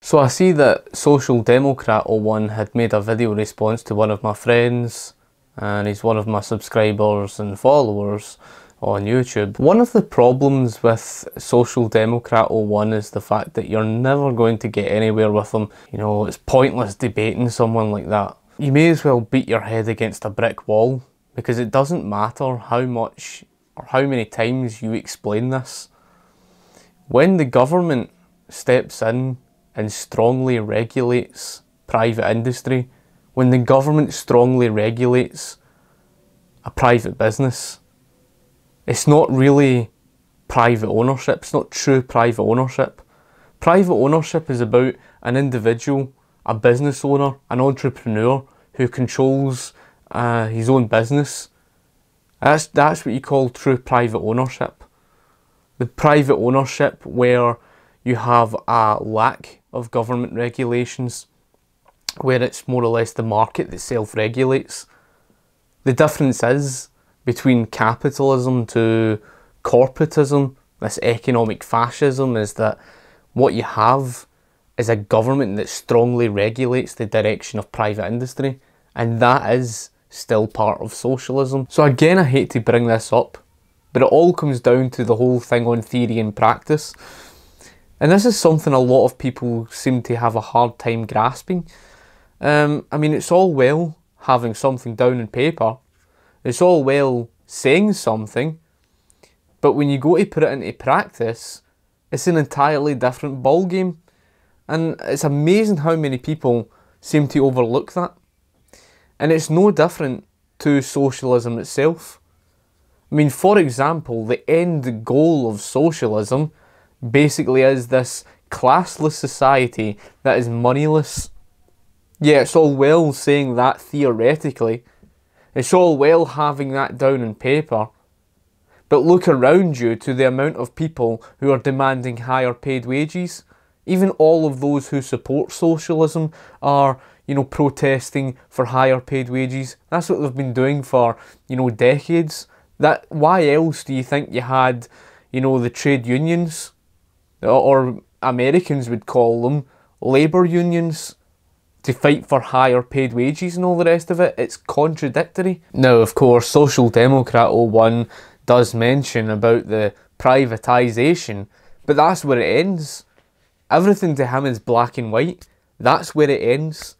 So I see that Social Democrat 01 had made a video response to one of my friends, and he's one of my subscribers and followers on YouTube. One of the problems with Social Democrat 01 is the fact that you're never going to get anywhere with them. You know, it's pointless debating someone like that. You may as well beat your head against a brick wall, because it doesn't matter how much or how many times you explain this. When the government steps in and strongly regulates private industry, when the government strongly regulates a private business, it's not really private ownership, it's not true private ownership. Private ownership is about an individual, a business owner, an entrepreneur who controls his own business. That's what you call true private ownership. The private ownership where you have a lack of government regulations, where it's more or less the market that self-regulates. The difference is between capitalism to corporatism, this economic fascism, is that what you have is a government that strongly regulates the direction of private industry, and that is still part of socialism. So again, I hate to bring this up, but it all comes down to the whole thing on theory and practice. And this is something a lot of people seem to have a hard time grasping. I mean, it's all well having something down on paper, it's all well saying something, but when you go to put it into practice, it's an entirely different ballgame. And it's amazing how many people seem to overlook that. And it's no different to socialism itself. I mean, for example, the end goal of socialism basically is this classless society that is moneyless. Yeah, it's all well saying that theoretically. It's all well having that down on paper. But look around you to the amount of people who are demanding higher paid wages. Even all of those who support socialism are, protesting for higher paid wages. That's what they've been doing for, decades. Why else do you think you had, the trade unions, or Americans would call them labour unions, to fight for higher paid wages and all the rest of it? It's contradictory. Now, of course, Social Democrat 01 does mention about the privatisation, but that's where it ends. Everything to him is black and white. That's where it ends.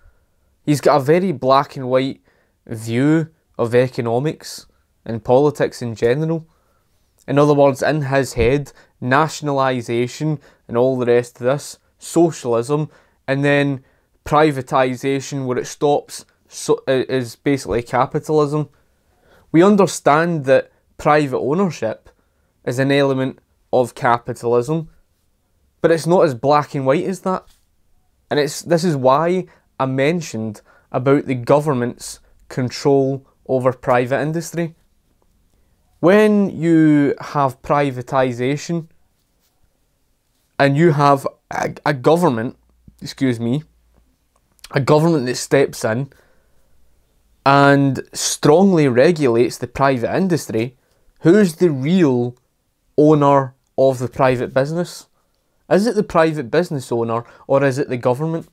He's got a very black and white view of economics and politics in general. In other words, in his head, nationalisation and all the rest of this, socialism, and then privatisation where it stops is basically capitalism. We understand that private ownership is an element of capitalism, but it's not as black and white as that. And this is why I mentioned about the government's control over private industry. When you have privatisation and you have a government that steps in and strongly regulates the private industry, who's the real owner of the private business? Is it the private business owner or is it the government?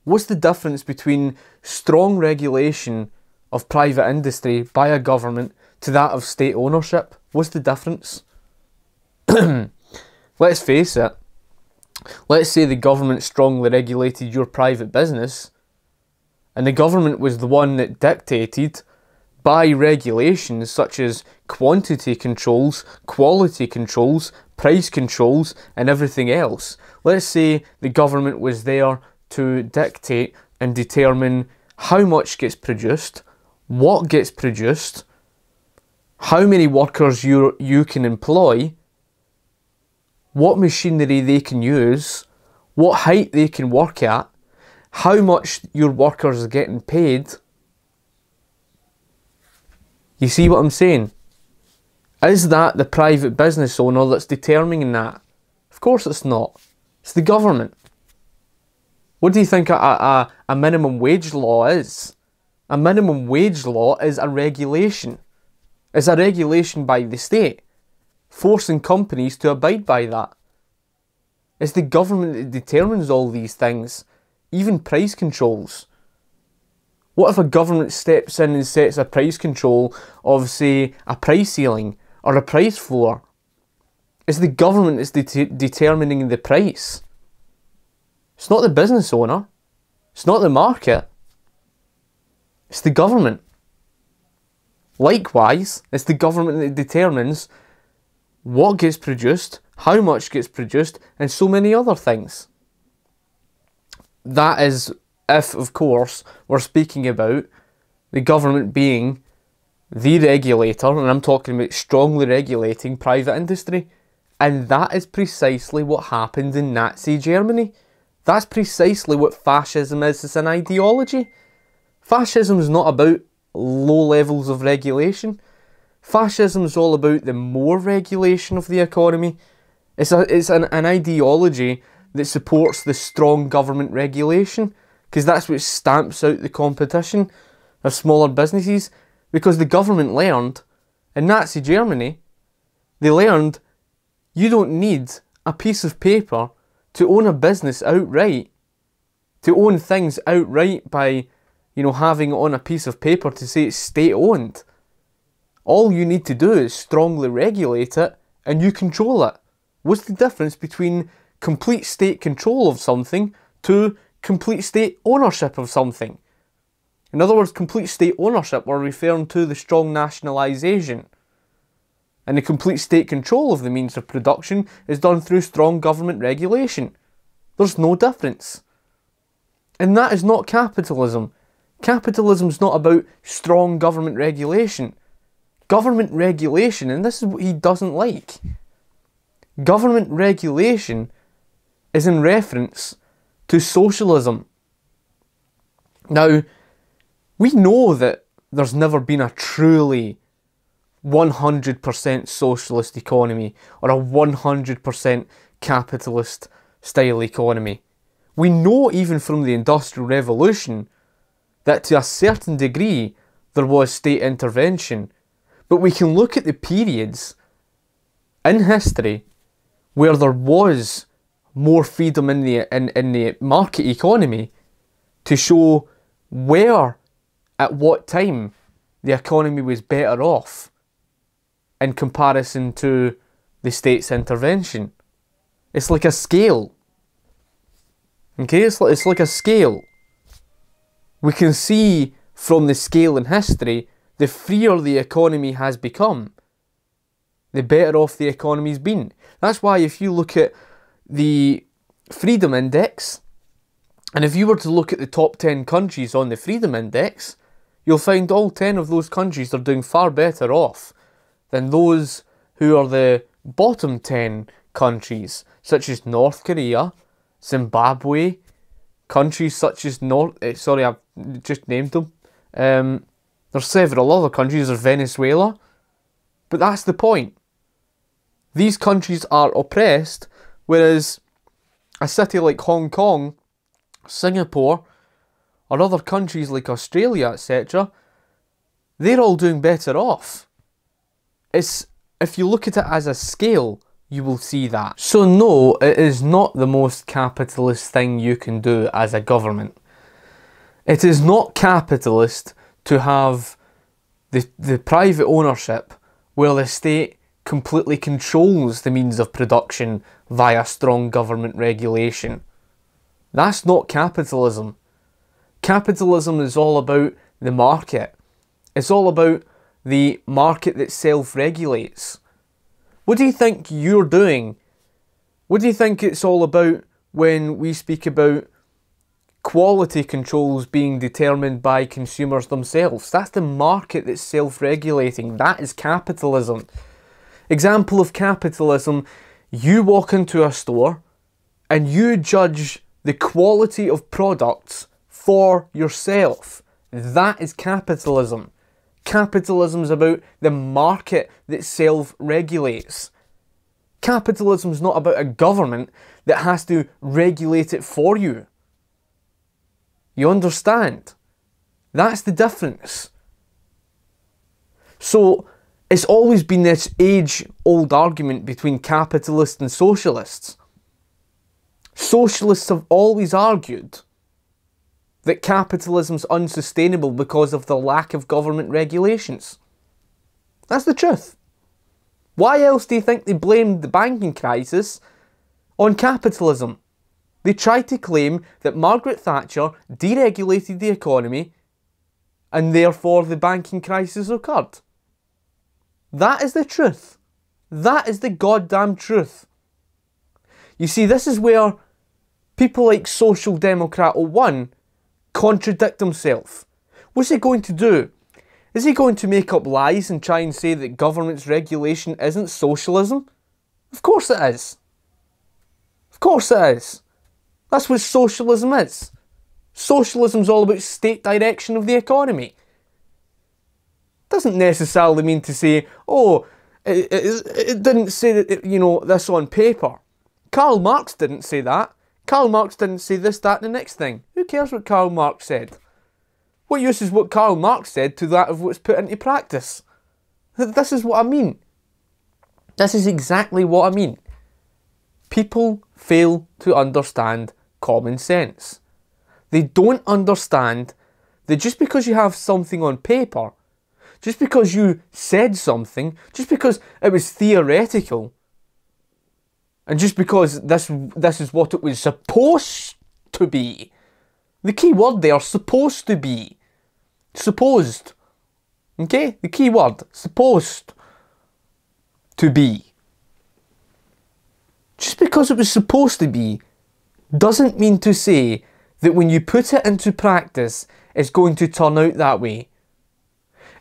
What's the difference between strong regulation of private industry by a government to that of state ownership? What's the difference? Let's face it. Let's say the government strongly regulated your private business, and the government was the one that dictated by regulations such as quantity controls, quality controls, price controls, and everything else. Let's say the government was there to dictate and determine how much gets produced, what gets produced, how many workers you can employ, what machinery they can use, what height they can work at, how much your workers are getting paid. You see what I'm saying? Is that the private business owner that's determining that? Of course it's not. It's the government. What do you think a minimum wage law is? A minimum wage law is a regulation. It's a regulation by the state, forcing companies to abide by that. It's the government that determines all these things, even price controls. What if a government steps in and sets a price control of, say, a price ceiling or a price floor? It's the government that's determining the price. It's not the business owner. It's not the market. It's the government. Likewise, it's the government that determines what gets produced, how much gets produced, and so many other things. That is if, of course, we're speaking about the government being the regulator, and I'm talking about strongly regulating private industry. And that is precisely what happened in Nazi Germany. That's precisely what fascism is. It's an ideology. Fascism is not about low levels of regulation. Fascism is all about the more regulation of the economy. It's an ideology that supports the strong government regulation, because that's what stamps out the competition of smaller businesses. Because the government learned, in Nazi Germany, they learned you don't need a piece of paper to own a business outright. To own things outright by, having it on a piece of paper to say it's state-owned. All you need to do is strongly regulate it and you control it. What's the difference between complete state control of something to complete state ownership of something? In other words, complete state ownership, we're referring to the strong nationalisation. And the complete state control of the means of production is done through strong government regulation. There's no difference. And that is not capitalism. Capitalism is not about strong government regulation. Government regulation, and this is what he doesn't like. Government regulation is in reference to socialism. Now, we know that there's never been a truly 100% socialist economy or a 100% capitalist style economy. We know even from the Industrial Revolution that to a certain degree there was state intervention, but we can look at the periods in history where there was more freedom in the market economy to show where, at what time, the economy was better off in comparison to the state's intervention. It's like a scale. Okay, it's like a scale. We can see from the scale in history, the freer the economy has become, the better off the economy's been. That's why if you look at the Freedom Index, and if you were to look at the top 10 countries on the Freedom Index, you'll find all 10 of those countries are doing far better off than those who are the bottom 10 countries, such as North Korea, Zimbabwe, countries such as I've just named them. There's several other countries, there's Venezuela, but that's the point. These countries are oppressed, whereas a city like Hong Kong, Singapore, or other countries like Australia, etc., they're all doing better off. If you look at it as a scale, you will see that. So no, it is not the most capitalist thing you can do as a government. It is not capitalist to have the private ownership where the state completely controls the means of production via strong government regulation. That's not capitalism. Capitalism is all about the market. It's all about the market that self-regulates. What do you think you're doing? What do you think it's all about when we speak about quality controls being determined by consumers themselves? That's the market that's self-regulating. That is capitalism. Example of capitalism, you walk into a store and you judge the quality of products for yourself. That is capitalism. Capitalism is about the market that self-regulates. Capitalism is not about a government that has to regulate it for you. You understand? That's the difference. So, it's always been this age-old argument between capitalists and socialists. Socialists have always argued that capitalism's unsustainable because of the lack of government regulations. That's the truth. Why else do you think they blamed the banking crisis on capitalism? They tried to claim that Margaret Thatcher deregulated the economy and therefore the banking crisis occurred. That is the truth. That is the goddamn truth. You see, this is where people like Social Democrat 01 contradict himself. What's he going to do? Is he going to make up lies and try and say that government's regulation isn't socialism? Of course it is. Of course it is. That's what socialism is. Socialism's all about state direction of the economy. Doesn't necessarily mean to say, oh, it didn't say that, this on paper. Karl Marx didn't say that. Karl Marx didn't say this, that, and the next thing. Who cares what Karl Marx said? What use is what Karl Marx said to that of what's put into practice? This is what I mean. This is exactly what I mean. People fail to understand common sense. They don't understand that just because you have something on paper, just because you said something, just because it was theoretical, and just because this is what it was supposed to be. The key word there, supposed to be. Supposed. Okay? The key word, supposed to be. Just because it was supposed to be doesn't mean to say that when you put it into practice, it's going to turn out that way.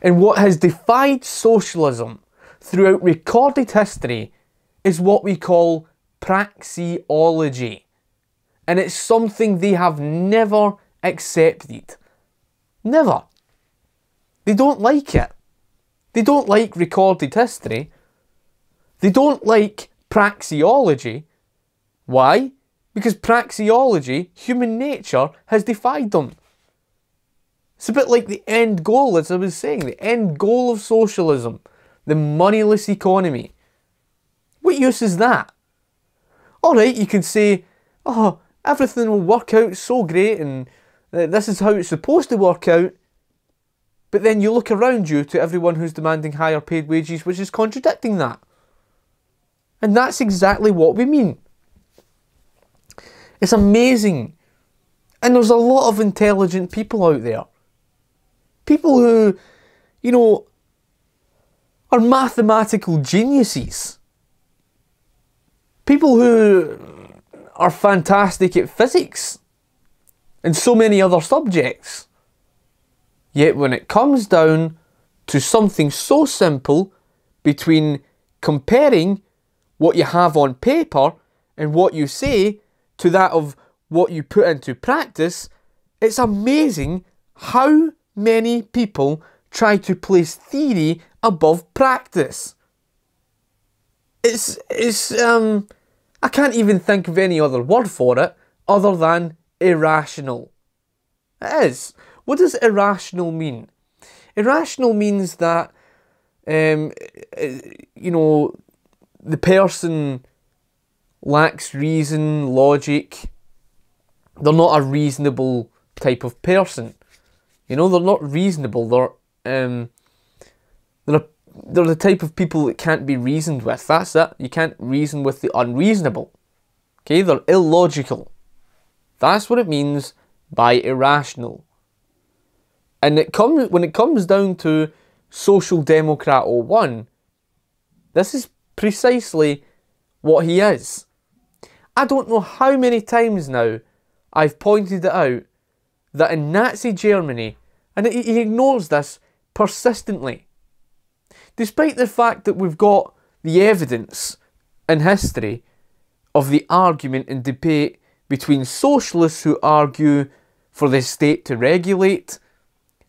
And what has defied socialism throughout recorded history is what we call praxeology. And it's something they have never accepted. Never. They don't like it. They don't like recorded history. They don't like praxeology. Why? Because praxeology, human nature, has defied them. It's a bit like the end goal, as I was saying, the end goal of socialism, the moneyless economy. What use is that? Alright, you can say, oh, everything will work out so great and this is how it's supposed to work out. But then you look around you to everyone who's demanding higher paid wages, which is contradicting that. And that's exactly what we mean. It's amazing. And there's a lot of intelligent people out there. People who, are mathematical geniuses. People who are fantastic at physics and so many other subjects. Yet when it comes down to something so simple between comparing what you have on paper and what you say to that of what you put into practice, it's amazing how many people try to place theory above practice. I can't even think of any other word for it other than irrational. It is. What does irrational mean? Irrational means that, the person lacks reason, logic. They're not a reasonable type of person. They're not reasonable. They're the type of people that can't be reasoned with. That's it. You can't reason with the unreasonable. Okay, they're illogical. That's what it means by irrational. And when it comes down to Social Democrat 01, this is precisely what he is. I don't know how many times now I've pointed it out that in Nazi Germany, and he ignores this persistently, despite the fact that we've got the evidence in history of the argument and debate between socialists who argue for the state to regulate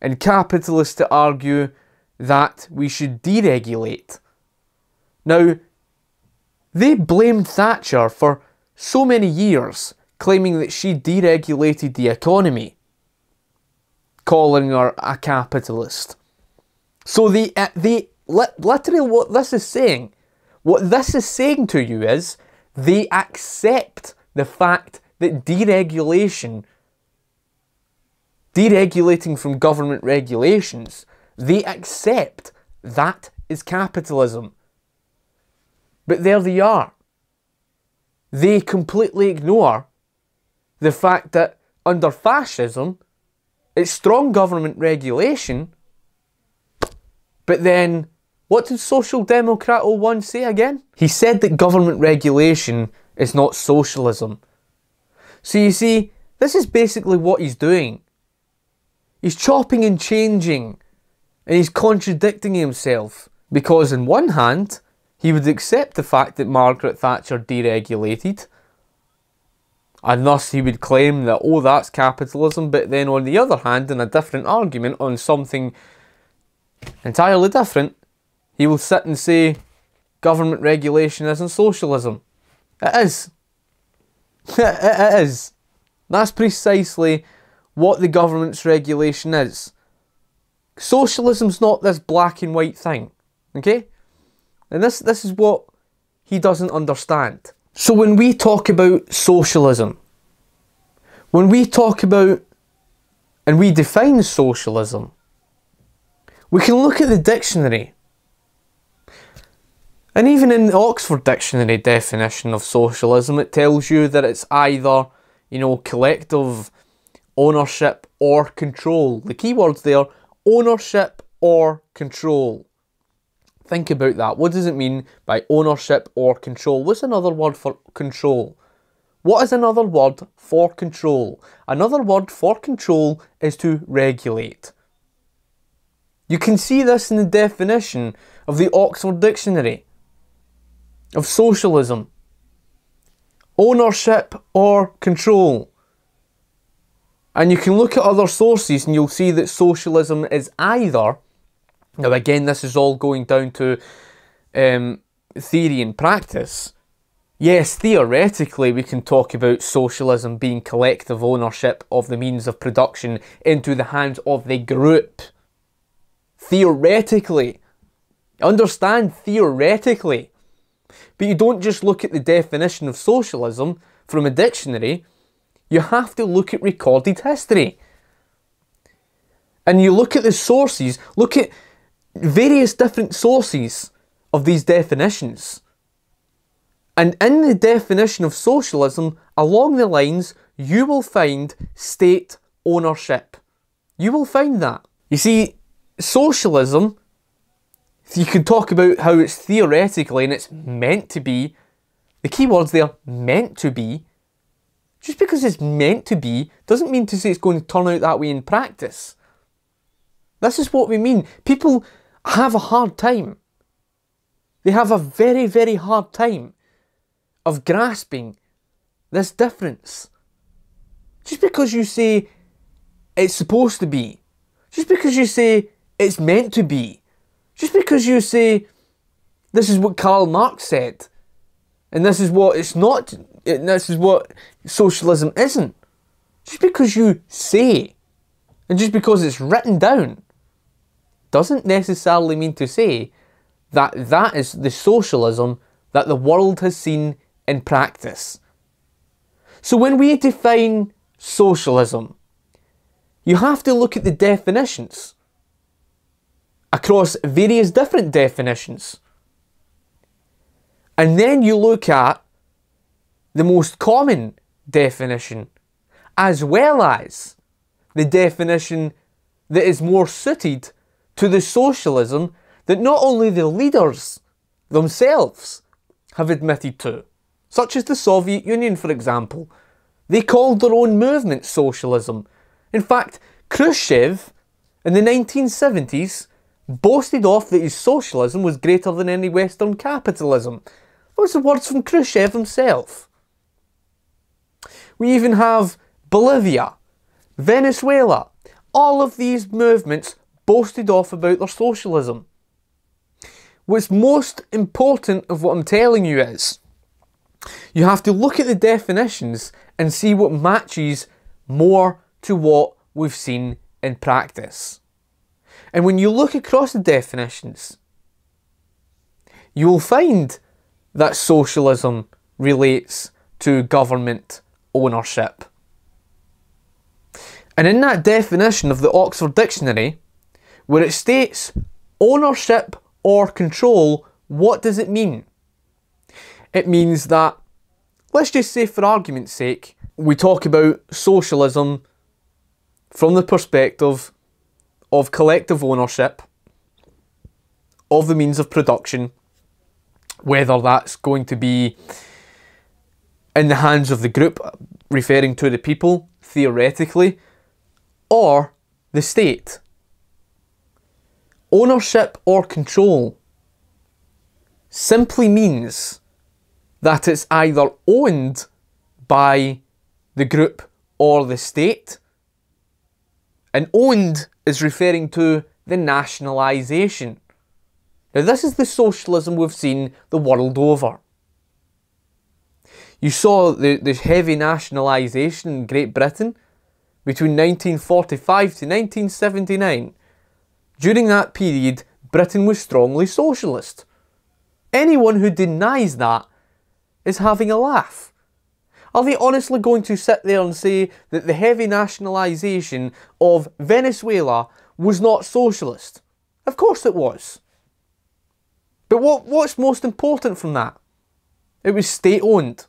and capitalists to argue that we should deregulate. Now, they blamed Thatcher for so many years, claiming that she deregulated the economy, calling her a capitalist. So they literally what this is saying to you is they accept the fact that deregulating from government regulations, they accept that is capitalism. But there they are. They completely ignore the fact that under fascism, it's strong government regulation, but then, what did Social Democrat 01 say again? He said that government regulation is not socialism. So you see, this is basically what he's doing. He's chopping and changing, and he's contradicting himself. Because on one hand, he would accept the fact that Margaret Thatcher deregulated, and thus he would claim that, oh, that's capitalism, but then on the other hand, in a different argument on something entirely different, he will sit and say government regulation isn't socialism. It is. It is. That's precisely what the government's regulation is. Socialism's not this black and white thing, okay? And this is what he doesn't understand. So when we talk about socialism, when we talk about and we define socialism, we can look at the dictionary. And even in the Oxford Dictionary definition of socialism, it tells you that it's either, collective ownership or control. The key words there, ownership or control. Think about that. What does it mean by ownership or control? What's another word for control? What is another word for control? Another word for control is to regulate. You can see this in the definition of the Oxford Dictionary of socialism. Ownership or control. And you can look at other sources and you'll see that socialism is either, now again this is all going down to theory and practice. Yes, theoretically we can talk about socialism being collective ownership of the means of production into the hands of the group. Theoretically. Understand, theoretically. But you don't just look at the definition of socialism from a dictionary. You have to look at recorded history. And you look at the sources, look at various different sources of these definitions. And in the definition of socialism, along the lines, you will find state ownership. You will find that. You see, socialism, you can talk about how it's theoretically and it's meant to be. The key words there, meant to be. Just because it's meant to be doesn't mean to say it's going to turn out that way in practice. This is what we mean. People have a hard time. They have a very, very hard time of grasping this difference. Just because you say it's supposed to be, just because you say it's meant to be, just because you say this is what Karl Marx said, and this is what it's not, and this is what socialism isn't, just because you say, and just because it's written down, doesn't necessarily mean to say that that is the socialism that the world has seen in practice. So when we define socialism, you have to look at the definitions across various different definitions. And then you look at the most common definition, as well as the definition that is more suited to the socialism that not only the leaders themselves have admitted to, such as the Soviet Union, for example. They called their own movement socialism. In fact, Khrushchev in the 1970s boasted off that his socialism was greater than any Western capitalism. Those are words from Khrushchev himself. We even have Bolivia, Venezuela. All of these movements boasted off about their socialism. What's most important of what I'm telling you is, you have to look at the definitions and see what matches more to what we've seen in practice. And when you look across the definitions, you will find that socialism relates to government ownership. And in that definition of the Oxford Dictionary, where it states ownership or control, what does it mean? It means that, let's just say for argument's sake, we talk about socialism from the perspective of collective ownership of the means of production, whether that's going to be in the hands of the group, referring to the people, theoretically, or the state. Ownership or control simply means that it's either owned by the group or the state, and owned is referring to the nationalisation. Now this is the socialism we've seen the world over. You saw the heavy nationalisation in Great Britain between 1945 to 1979. During that period, Britain was strongly socialist. Anyone who denies that is having a laugh. Are they honestly going to sit there and say that the heavy nationalisation of Venezuela was not socialist? Of course it was. But what's most important from that? It was state-owned.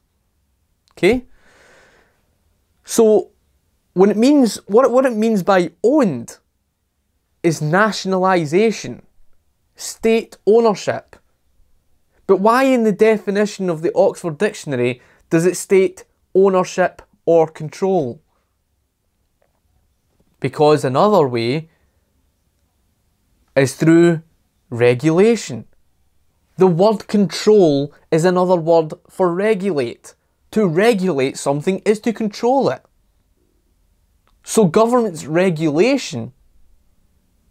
Okay? So, when it means, what it means by owned is nationalisation, state ownership. But why in the definition of the Oxford Dictionary does it state ownership or control? Because another way is through regulation. The word control is another word for regulate. To regulate something is to control it. So government's regulation,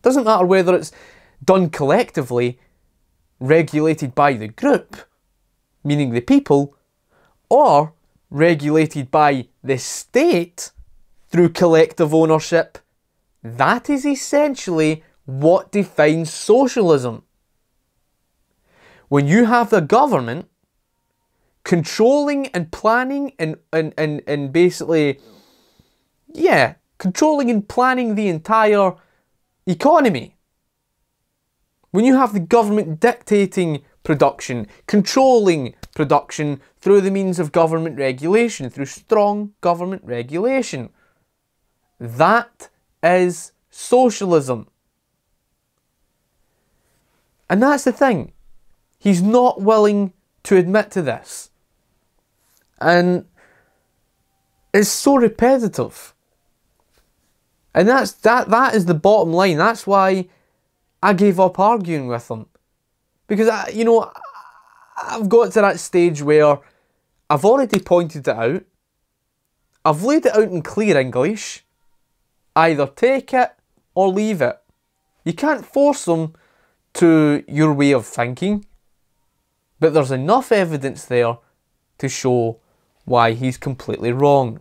doesn't matter whether it's done collectively, regulated by the group, meaning the people, or regulated by the state through collective ownership, that is essentially what defines socialism. When you have the government controlling and planning and basically, yeah, controlling and planning the entire economy. When you have the government dictating production, controlling production through the means of government regulation, through strong government regulation, that is socialism. And that's the thing. He's not willing to admit to this. And it's so repetitive. And that is the bottom line. That's why I gave up arguing with him. Because, I've got to that stage where I've already pointed it out. I've laid it out in clear English. Either take it or leave it. You can't force them to your way of thinking. But there's enough evidence there to show why he's completely wrong.